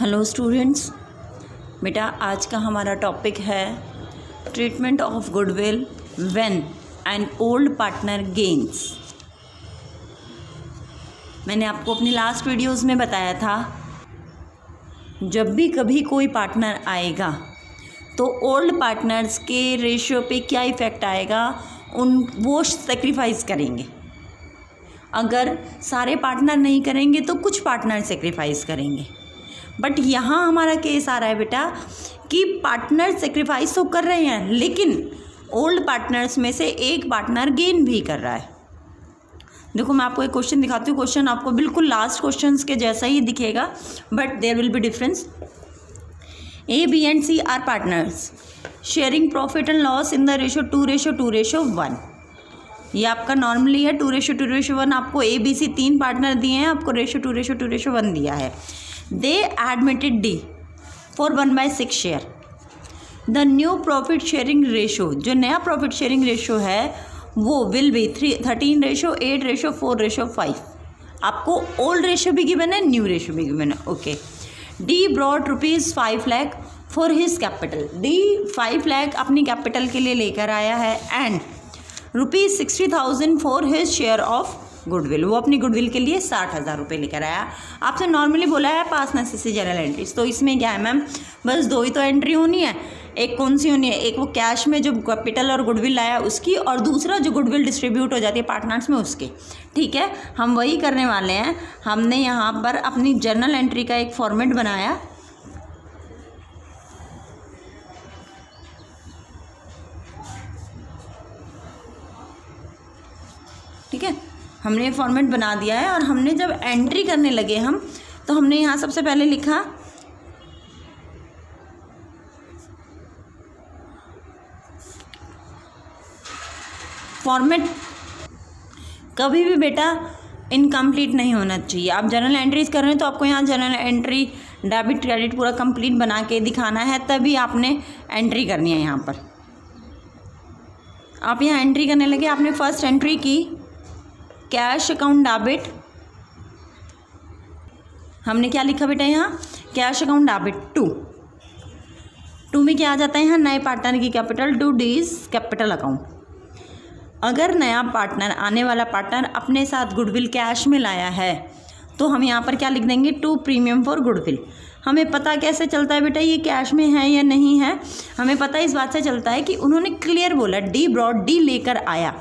Hello students, बेटा आज का हमारा टॉपिक है treatment of goodwill when an old partner gains. मैंने आपको अपनी लास्ट वीडियोस में बताया था जब भी कभी कोई पार्टनर आएगा तो ओल्ड पार्टनर्स के रेशियो पे क्या इफ़ेक्ट आएगा, वो सेक्रीफाइस करेंगे। अगर सारे पार्टनर नहीं करेंगे तो कुछ पार्टनर सेक्रीफाइस करेंगे। बट यहाँ हमारा केस आ रहा है बेटा कि पार्टनर सेक्रीफाइस तो कर रहे हैं लेकिन ओल्ड पार्टनर्स में से एक पार्टनर गेन भी कर रहा है। देखो मैं आपको एक क्वेश्चन दिखाती हूँ। क्वेश्चन आपको बिल्कुल लास्ट क्वेश्चंस के जैसा ही दिखेगा but there will be difference. A B and C are partners sharing profit and loss in the ratio 2:1। ये आपका नॉर्मली है 2:1। आपको ए बी सी तीन पार्टनर दिए हैं, आपको रेशो 2:1 दिया है। They admitted D for 1/6 share. The new profit sharing ratio, जो नया प्रॉफिट शेयरिंग रेशो है वो विल बी 13:8:4:5। आपको ओल्ड रेशो भी गिवन है, न्यू रेशो भी गिवन है। Okay, D brought ₹5 lakh for his capital. D 5 lakh अपनी कैपिटल के लिए लेकर आया है and ₹60,000 for his share of goodwill. वो अपनी गुडविल के लिए 60,000 रुपये लेकर आया। आपसे नॉर्मली बोला है पास नेसेसरी जनरल एंट्रीज, तो इसमें क्या है मैम, बस दो ही तो एंट्री होनी है। एक कौन सी होनी है, एक वो कैश में जो कैपिटल और गुडविल लाया उसकी, और दूसरा जो गुडविल डिस्ट्रीब्यूट हो जाती है पार्टनर्स में उसके। ठीक है, हम वही करने वाले हैं। हमने यहाँ पर अपनी जर्नल एंट्री का एक फॉर्मेट बनाया। ठीक है, हमने ये फॉर्मेट बना दिया है और हमने जब एंट्री करने लगे हम, तो हमने यहाँ सबसे पहले लिखा फॉर्मेट कभी भी बेटा इनकम्प्लीट नहीं होना चाहिए। आप जर्नल एंट्रीज कर रहे हैं तो आपको यहाँ जर्नल एंट्री डेबिट क्रेडिट पूरा कंप्लीट बना के दिखाना है, तभी आपने एंट्री करनी है। यहाँ पर आप यहाँ एंट्री करने लगे, आपने फर्स्ट एंट्री की कैश अकाउंट डेबिट। हमने क्या लिखा बेटा यहाँ, कैश अकाउंट डेबिट टू में क्या आ जाता है यहाँ, नए पार्टनर की capital to D's capital account. अगर नया पार्टनर, आने वाला पार्टनर अपने साथ गुडविल कैश में लाया है तो हम यहाँ पर क्या लिख देंगे, टू प्रीमियम फॉर गुडविल। हमें पता कैसे चलता है बेटा ये कैश में है या नहीं है, हमें पता इस बात से चलता है कि उन्होंने क्लियर बोला डी ब्रॉड, डी लेकर आया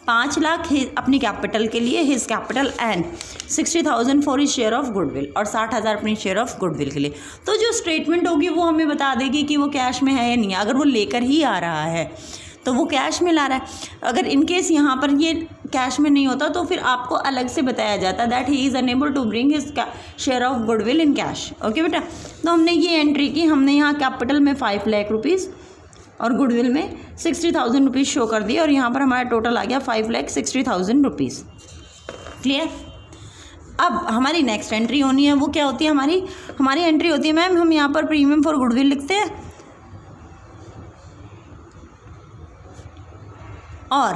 5 लाख अपनी कैपिटल के लिए, his capital and 60,000 for his share of goodwill, और 60,000 अपनी शेयर ऑफ गुडविल के लिए। तो जो स्टेटमेंट होगी वो हमें बता देगी कि वो कैश में है या नहीं है। अगर वो लेकर ही आ रहा है तो वो कैश में ला रहा है। अगर इनकेस यहाँ पर ये कैश में नहीं होता तो फिर आपको अलग से बताया जाता that he is unable to bring his share of goodwill in cash. Okay बेटा, तो हमने ये एंट्री की। हमने यहाँ कैपिटल में 5 लाख रुपीज़ और गुडविल में 60,000 रुपीज़ शो कर दिए, और यहाँ पर हमारा टोटल आ गया 5,60,000 रुपीज़। क्लियर। अब हमारी नेक्स्ट एंट्री होनी है, वो क्या होती है हमारी एंट्री होती है मैम, हम यहाँ पर प्रीमियम फॉर गुडविल लिखते हैं और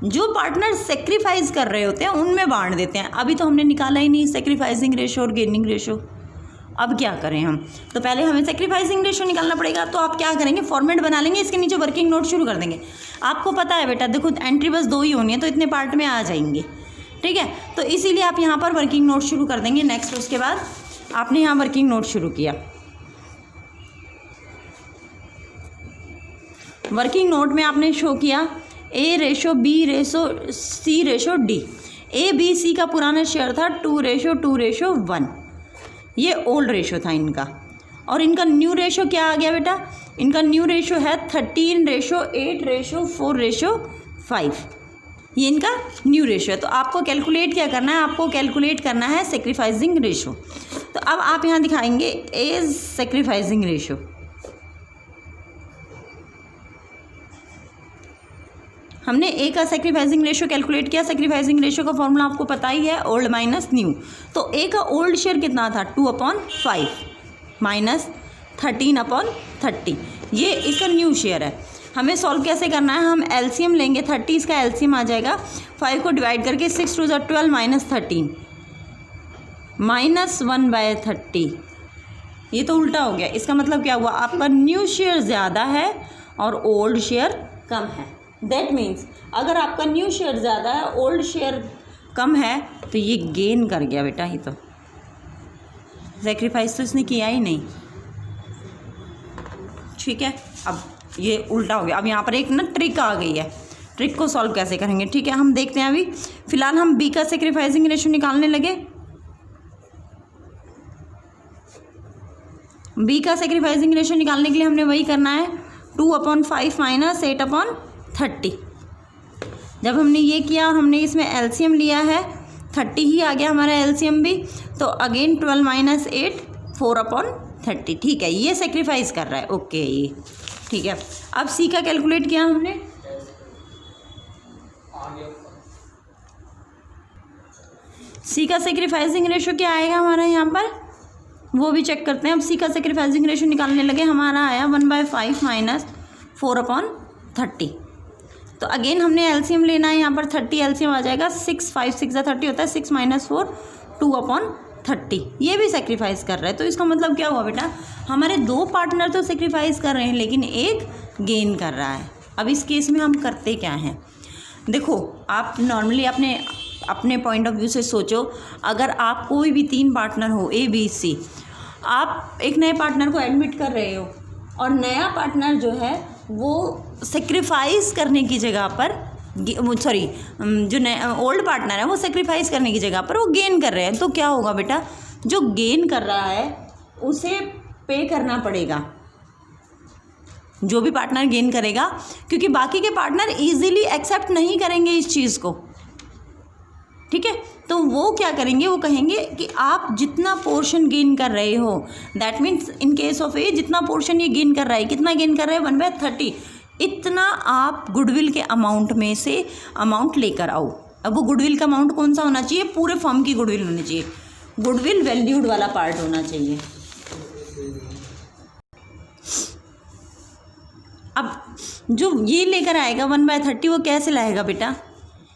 जो पार्टनर सेक्रीफाइस कर रहे होते हैं उनमें बांट देते हैं। अभी तो हमने निकाला ही नहीं सेक्रीफाइसिंग रेशो और गेनिंग रेशो। अब क्या करें हम, तो पहले हमें सेक्रीफाइसिंग रेशो निकालना पड़ेगा। तो आप क्या करेंगे, फॉर्मेट बना लेंगे, इसके नीचे वर्किंग नोट शुरू कर देंगे। आपको पता है बेटा, देखो एंट्री बस 2 ही होनी है तो इतने पार्ट में आ जाएंगे। ठीक है, तो इसीलिए आप यहाँ पर वर्किंग नोट शुरू कर देंगे। नेक्स्ट उसके बाद आपने यहाँ वर्किंग नोट शुरू किया। वर्किंग नोट में आपने शो किया A:B:C:D। ABC का पुराना शेयर था 2:1। ये ओल्ड रेशो था इनका, और इनका न्यू रेशो क्या आ गया बेटा, इनका न्यू रेशो है 13:8:4:5। ये इनका न्यू रेशो है। तो आपको कैलकुलेट क्या करना है, आपको कैलकुलेट करना है सेक्रीफाइसिंग रेशो। तो अब आप यहाँ दिखाएंगे एज सेक्रीफाइसिंग रेशो। हमने ए का सेक्रीफाइसिंग रेशो कैलकुलेट किया। सेक्रीफाइसिंग रेशो का फॉर्मूला आपको पता ही है, ओल्ड माइनस न्यू। तो ए का ओल्ड शेयर कितना था, 2/5 माइनस 13/30। ये इसका न्यू शेयर है। हमें सॉल्व कैसे करना है, हम एलसीएम लेंगे। 30 इसका एलसीएम आ जाएगा, 5 को डिवाइड करके 6 2 12 माइनस 13 -1/30 ये तो उल्टा हो गया। इसका मतलब क्या हुआ, आपका न्यू शेयर ज़्यादा है और ओल्ड शेयर कम है। दैट मीन्स अगर आपका न्यू शेयर ज़्यादा है, ओल्ड शेयर कम है, तो ये गेन कर गया बेटा। ही तो सेक्रीफाइस तो इसने किया ही नहीं, ठीक है। अब ये उल्टा हो गया। अब यहाँ पर एक ना ट्रिक आ गई है, ट्रिक को सॉल्व कैसे करेंगे, ठीक है, हम देखते हैं। अभी फिलहाल हम बी का सेक्रीफाइसिंग रेशियो निकालने लगे। बी का सेक्रीफाइसिंग रेशियो निकालने के लिए हमने वही करना है, 2/5 माइनस 8/30। जब हमने ये किया और हमने इसमें एलसीएम लिया है, 30 ही आ गया हमारा एलसीएम भी, तो अगेन 12 माइनस 8 4/30, ठीक है। ये सेक्रीफाइस कर रहा है, ओके, ये ठीक है। अब सी का कैलकुलेट किया हमने, सी का सेक्रीफाइसिंग रेशियो क्या आएगा हमारा यहाँ पर, वो भी चेक करते हैं। अब सी का सेक्रीफाइसिंग रेशियो निकालने लगे, हमारा आया 1/5 माइनस 4/30। तो अगेन हमने एलसीएम लेना है, यहाँ पर 30 एलसीएम आ जाएगा, 6 5 6 30 होता है, 6 माइनस 4 2/30। ये भी सेक्रीफाइस कर रहा है। तो इसका मतलब क्या हुआ बेटा, हमारे दो पार्टनर तो सेक्रीफाइस कर रहे हैं लेकिन एक गेन कर रहा है। अब इस केस में हम करते क्या हैं, देखो आप नॉर्मली अपने पॉइंट ऑफ व्यू से सोचो, अगर आप कोई भी 3 पार्टनर हो ए बी सी, आप एक नए पार्टनर को एडमिट कर रहे हो और नया पार्टनर जो है वो सेक्रीफाइस करने की जगह पर, सॉरी जो ओल्ड पार्टनर है वो सेक्रीफाइस करने की जगह पर वो गेन कर रहे हैं, तो क्या होगा बेटा, जो गेन कर रहा है उसे पे करना पड़ेगा, जो भी पार्टनर गेन करेगा, क्योंकि बाकी के पार्टनर इजीली एक्सेप्ट नहीं करेंगे इस चीज़ को, ठीक है। तो वो क्या करेंगे, वो कहेंगे कि आप जितना पोर्शन गेन कर रहे हो, that means in case of A जितना पोर्शन ये गेन कर रहा है, कितना गेन कर रहा है 1/30, इतना आप गुडविल के अमाउंट में से अमाउंट लेकर आओ। अब वो गुडविल का अमाउंट कौन सा होना चाहिए, पूरे फर्म की गुडविल होनी चाहिए, गुडविल वैल्यूड वाला पार्ट होना चाहिए। अब जो ये लेकर आएगा 1/30, वो कैसे लाएगा बेटा,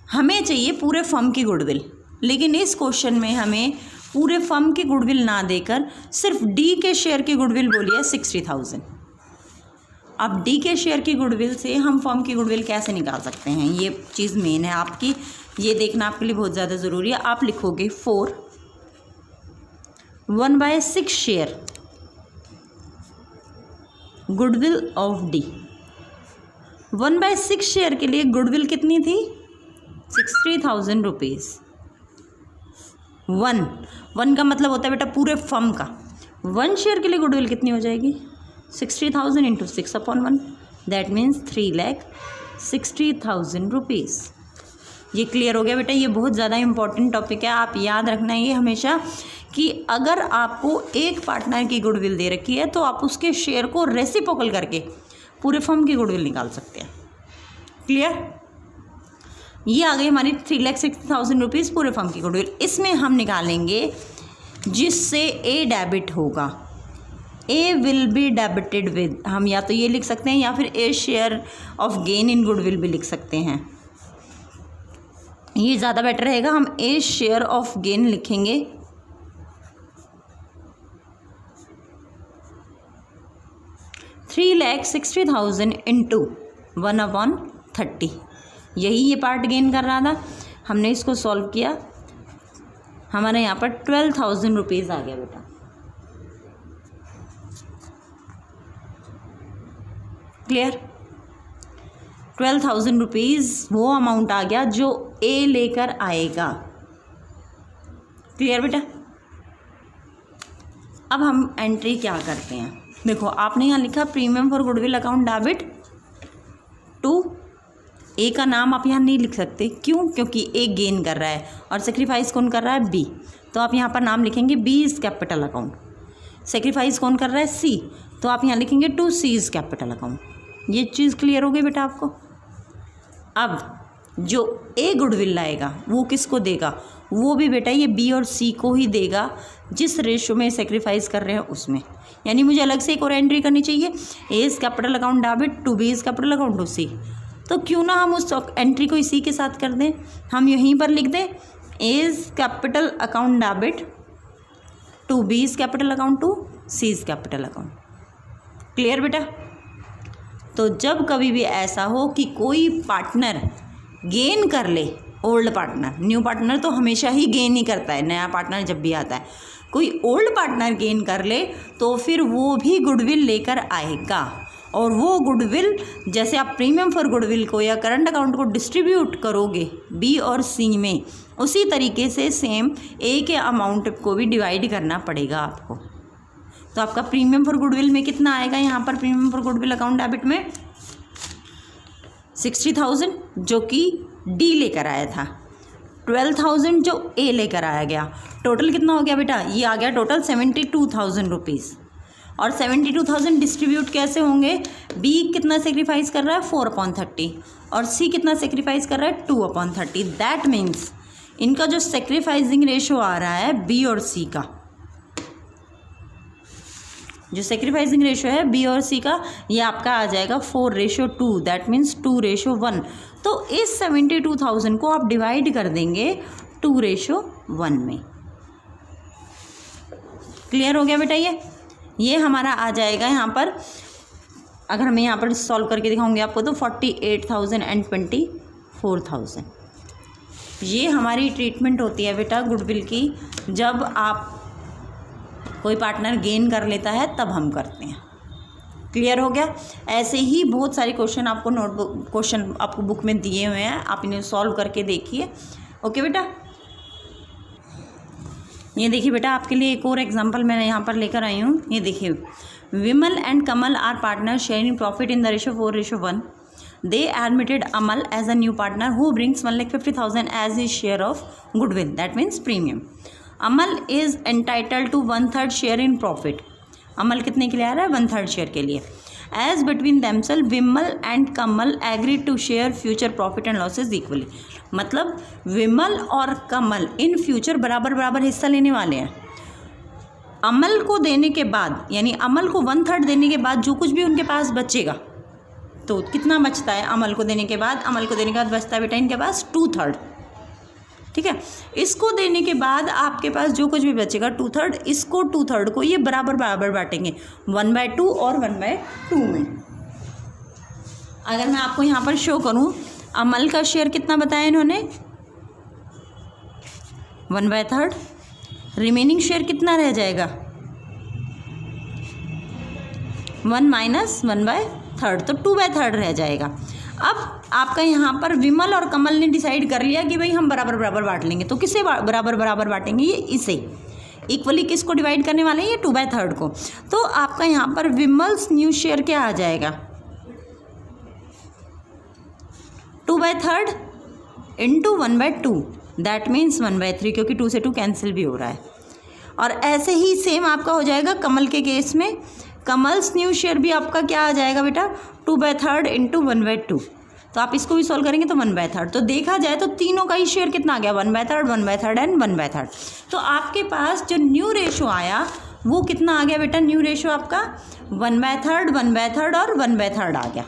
हमें चाहिए पूरे फर्म की गुडविल, लेकिन इस क्वेश्चन में हमें पूरे फर्म की गुडविल ना देकर सिर्फ डी के शेयर की गुडविल बोली है 60,000। अब डी के शेयर की गुडविल से हम फर्म की गुडविल कैसे निकाल सकते हैं, ये चीज़ मेन है आपकी, ये देखना आपके लिए बहुत ज़्यादा ज़रूरी है। आप लिखोगे 4 1/6 share goodwill of D. 1/6 share के लिए गुडविल कितनी थी, 60,000 रुपीज़। 1 का मतलब होता है बेटा पूरे फर्म का, 1 शेयर के लिए गुडविल कितनी हो जाएगी, 60,000 इंटू 6/1, दैट मीन्स 3,60,000 रुपीज़। ये क्लियर हो गया बेटा, ये बहुत ज़्यादा इंपॉर्टेंट टॉपिक है, आप याद रखना ये हमेशा कि अगर आपको एक पार्टनर की गुडविल दे रखी है तो आप उसके शेयर को रेसिप्रोकल करके पूरे फर्म की गुडविल निकाल सकते हैं। क्लियर, ये आ गई हमारी 3,60,000 रुपीज़ पूरे फर्म की गुडविल। इसमें हम निकालेंगे जिससे ए डेबिट होगा, A will be debited with, हम या तो ये लिख सकते हैं या फिर A share of gain in goodwill भी लिख सकते हैं, ये ज़्यादा बेटर रहेगा। हम ए शेयर ऑफ गेन लिखेंगे, 3,60,000 इंटू 1/30, यही ये पार्ट गेन कर रहा था। हमने इसको सॉल्व किया, हमारे यहाँ पर 12,000 रुपीज़ आ गया बेटा। क्लियर, 12,000 रुपीज़ वो अमाउंट आ गया जो ए लेकर आएगा। क्लियर बेटा, अब हम एंट्री क्या करते हैं, देखो आपने यहाँ लिखा premium for goodwill account debit to, A का नाम आप यहाँ नहीं लिख सकते, क्यों, क्योंकि ए गेन कर रहा है और सेक्रीफाइस कौन कर रहा है, बी, तो आप यहाँ पर नाम लिखेंगे B is capital account. Sacrifice कौन कर रहा है, सी, तो आप यहाँ लिखेंगे to C's capital account. ये चीज़ क्लियर हो गई बेटा आपको। अब जो ए गुडविल लाएगा वो किसको देगा, वो भी बेटा ये बी और सी को ही देगा जिस रेशो में सेक्रीफाइस कर रहे हैं उसमें। यानी मुझे अलग से एक और एंट्री करनी चाहिए, A is capital account debit to B is capital account to C, तो क्यों ना हम उस एंट्री को इसी के साथ कर दें, हम यहीं पर लिख दें A is capital account debit to B's capital account to C's capital account. Clear बेटा? तो जब कभी भी ऐसा हो कि कोई पार्टनर गेन कर ले, ओल्ड पार्टनर, न्यू पार्टनर तो हमेशा ही गेन ही करता है, नया पार्टनर जब भी आता है, कोई ओल्ड पार्टनर गेन कर ले तो फिर वो भी गुडविल लेकर आएगा। और वो गुडविल जैसे आप प्रीमियम फॉर गुडविल को या करंट अकाउंट को डिस्ट्रीब्यूट करोगे बी और सी में, उसी तरीके से सेम ए के अमाउंट को भी डिवाइड करना पड़ेगा आपको। तो आपका प्रीमियम फॉर गुडविल में कितना आएगा? यहाँ पर premium for goodwill account debit में 60,000 जो कि डी लेकर आया था, 12,000 जो ए लेकर आया गया। टोटल कितना हो गया बेटा? ये आ गया टोटल 72,000 रुपीज़। और 72,000 डिस्ट्रीब्यूट कैसे होंगे? बी कितना सेक्रीफाइस कर रहा है? 4/30 और सी कितना सेक्रीफाइस कर रहा है? 2/30। दैट मीन्स इनका जो सेक्रीफाइसिंग रेशो आ रहा है बी और सी का, जो सेक्रीफाइसिंग रेशो है बी और सी का, ये आपका आ जाएगा 4:2। That means 2:1। तो इस 72,000 को आप डिवाइड कर देंगे 2:1 में। क्लियर हो गया बेटा? ये हमारा आ जाएगा यहाँ पर, अगर मैं यहाँ पर सॉल्व करके दिखाऊंगी आपको तो 48,000 एंड 24,000। ये हमारी ट्रीटमेंट होती है बेटा गुडविल की, जब आप कोई पार्टनर गेन कर लेता है तब हम करते हैं। क्लियर हो गया? ऐसे ही बहुत सारे क्वेश्चन आपको क्वेश्चन आपको बुक में दिए हुए हैं, आप इन्हें सॉल्व करके देखिए। ओके बेटा? ये देखिए बेटा, आपके लिए एक और एग्जांपल मैं यहाँ पर लेकर आई हूँ। ये देखिए, Vimal and Kamal are partner sharing profit in the ratio 4:1। They admitted Amal as a new partner who brings 1,50,000 as his share of goodwill, that means premium. Amal is entitled to 1/3 share in profit. Amal कितने के लिए आ रहा है? 1/3 शेयर के लिए। As between themselves Vimal and Kamal agree to share future profit and losses equally. मतलब विमल और कमल in future बराबर बराबर हिस्सा लेने वाले हैं। अमल को देने के बाद, यानी अमल को 1/3 देने के बाद जो कुछ भी उनके पास बचेगा, तो कितना बचता है अमल को देने के बाद? अमल को देने के बाद बचता है बेटा इनके पास 2/3। ठीक है, इसको देने के बाद आपके पास जो कुछ भी बचेगा 2/3, इसको 2/3 को ये बराबर बराबर बांटेंगे 1/2 और 1/2 में। अगर मैं आपको यहाँ पर शो करूँ, अमल का शेयर कितना बताया इन्होंने? 1/3। रिमेनिंग शेयर कितना रह जाएगा? 1 - 1/3, तो 2/3 रह जाएगा। अब आपका यहाँ पर विमल और कमल ने डिसाइड कर लिया कि भाई हम बराबर बराबर बांट लेंगे। तो किसे बराबर बराबर बांटेंगे? ये इसे इक्वली किसको डिवाइड करने वाले हैं? ये 2/3 को। तो आपका यहाँ पर विमल्स न्यू शेयर क्या आ जाएगा? 2/3 इंटू 1/2, दैट मीन्स 1/3, क्योंकि 2 से 2 कैंसिल भी हो रहा है। और ऐसे ही सेम आपका हो जाएगा कमल के केस में। कमल्स न्यू शेयर भी आपका क्या आ जाएगा बेटा? 2/3 इंटू 1/2। तो आप इसको भी सॉल्व करेंगे तो 1/3। तो देखा जाए तो तीनों का ही शेयर कितना आ गया? 1/3, 1/3 एंड 1/3। तो आपके पास जो न्यू रेशो आया वो कितना आ गया बेटा? न्यू रेशो आपका 1/3, 1/3 और 1/3 आ गया।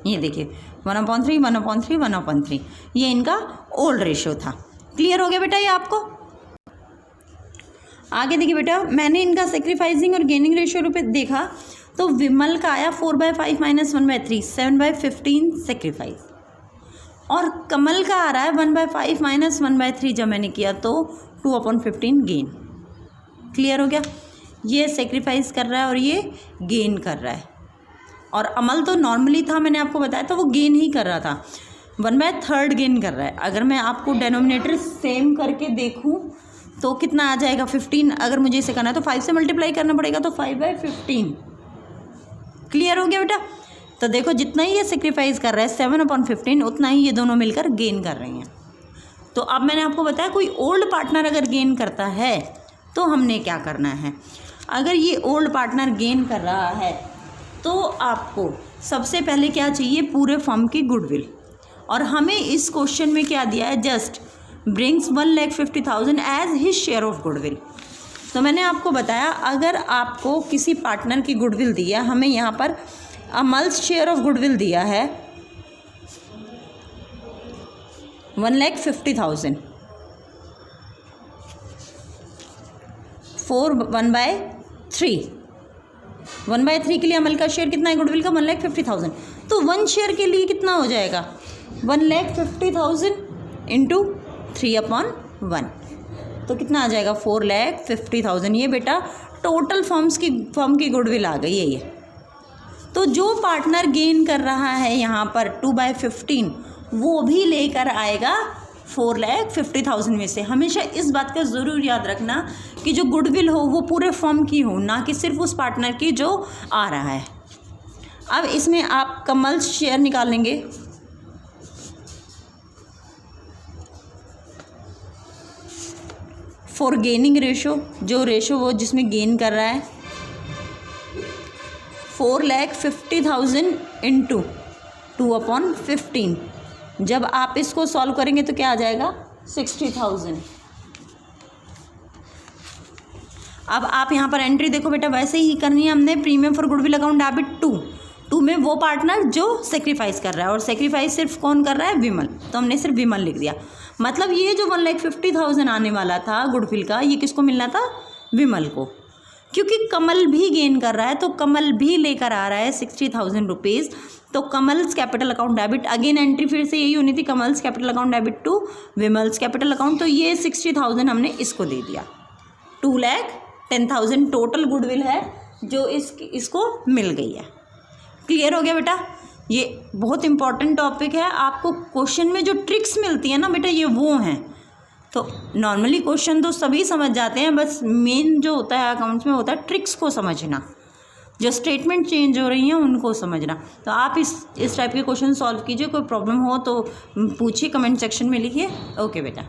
ये देखिए 1/3, 1/3, 1/3, ये इनका ओल्ड रेशो था। क्लियर हो गया बेटा ये आपको? आगे देखिए बेटा, मैंने इनका सेक्रीफाइसिंग और गेनिंग रेशियो रुपये देखा तो विमल का आया 4/5 - 1/3, 7/15 सेक्रीफाइस। और कमल का आ रहा है 1/5 - 1/3, जब मैंने किया तो 2/15 गेन। क्लियर हो गया? ये सेक्रीफाइस कर रहा है और ये गेन कर रहा है। और अमल तो नॉर्मली था, मैंने आपको बताया, तो वो गेन ही कर रहा था, 1/3 गेन कर रहा है। अगर मैं आपको डेनोमिनेटर सेम करके देखूँ तो कितना आ जाएगा? 15। अगर मुझे इसे करना है तो 5 से मल्टीप्लाई करना पड़ेगा, तो 5/15। क्लियर हो गया बेटा? तो देखो, जितना ही ये सेक्रीफाइस कर रहा है 7/15, उतना ही ये दोनों मिलकर गेन कर रहे हैं। तो अब मैंने आपको बताया कोई ओल्ड पार्टनर अगर गेन करता है तो हमने क्या करना है। अगर ये ओल्ड पार्टनर गेन कर रहा है तो आपको सबसे पहले क्या चाहिए? पूरे फर्म की गुडविल। और हमें इस क्वेश्चन में क्या दिया है? Just brings 1,50,000 as his share of goodwill. तो मैंने आपको बताया, अगर आपको किसी पार्टनर की गुडविल दिया, हमें यहाँ पर अमल्स शेयर ऑफ गुडविल दिया है 1,50,000, 4 1/3, 1/3 के लिए अमल का शेयर कितना है गुडविल का? 1,50,000। तो 1 शेयर के लिए कितना हो जाएगा? 1,50,000 इंटू 3/1, तो कितना आ जाएगा? 4,50,000। ये बेटा टोटल फर्म की गुडविल आ गई है ये। तो जो पार्टनर गेन कर रहा है यहाँ पर 2/15, वो भी लेकर आएगा 4,50,000 में से। हमेशा इस बात का ज़रूर याद रखना कि जो गुडविल हो वो पूरे फर्म की हो, ना कि सिर्फ उस पार्टनर की जो आ रहा है। अब इसमें आप कमल शेयर निकालेंगे। फॉर गेनिंग रेशो, जो रेशो वो जिसमें गेन कर रहा है, 4,50,000 इंटू 2/15। जब आप इसको सॉल्व करेंगे तो क्या आ जाएगा? 60,000। अब आप यहाँ पर एंट्री देखो बेटा, वैसे ही करनी है हमने। Premium for goodwill account debit 2 में वो पार्टनर जो सेक्रीफाइस कर रहा है, और सेक्रीफाइस सिर्फ कौन कर रहा है? विमल। तो हमने सिर्फ विमल लिख दिया। मतलब ये जो 1,50,000 आने वाला था गुडविल का, ये किसको मिलना था? विमल को। क्योंकि कमल भी गेन कर रहा है तो कमल भी लेकर आ रहा है 60,000 रुपीज़। तो Kamal's capital account debit, again entry फिर से यही होनी थी, Kamal's capital account debit to Vimal's capital account. तो ये 60,000 हमने इसको दे दिया। 2,10,000 टोटल गुडविल है जो इसको मिल गई है। क्लियर हो गया बेटा? ये बहुत इंपॉर्टेंट टॉपिक है। आपको क्वेश्चन में जो ट्रिक्स मिलती है ना बेटा, ये वो हैं। तो नॉर्मली क्वेश्चन तो सभी समझ जाते हैं, बस मेन जो होता है अकाउंट्स में होता है ट्रिक्स को समझना, जो स्टेटमेंट चेंज हो रही हैं उनको समझना। तो आप इस टाइप के क्वेश्चन सॉल्व कीजिए। कोई प्रॉब्लम हो तो पूछिए, कमेंट सेक्शन में लिखिए। ओके बेटा।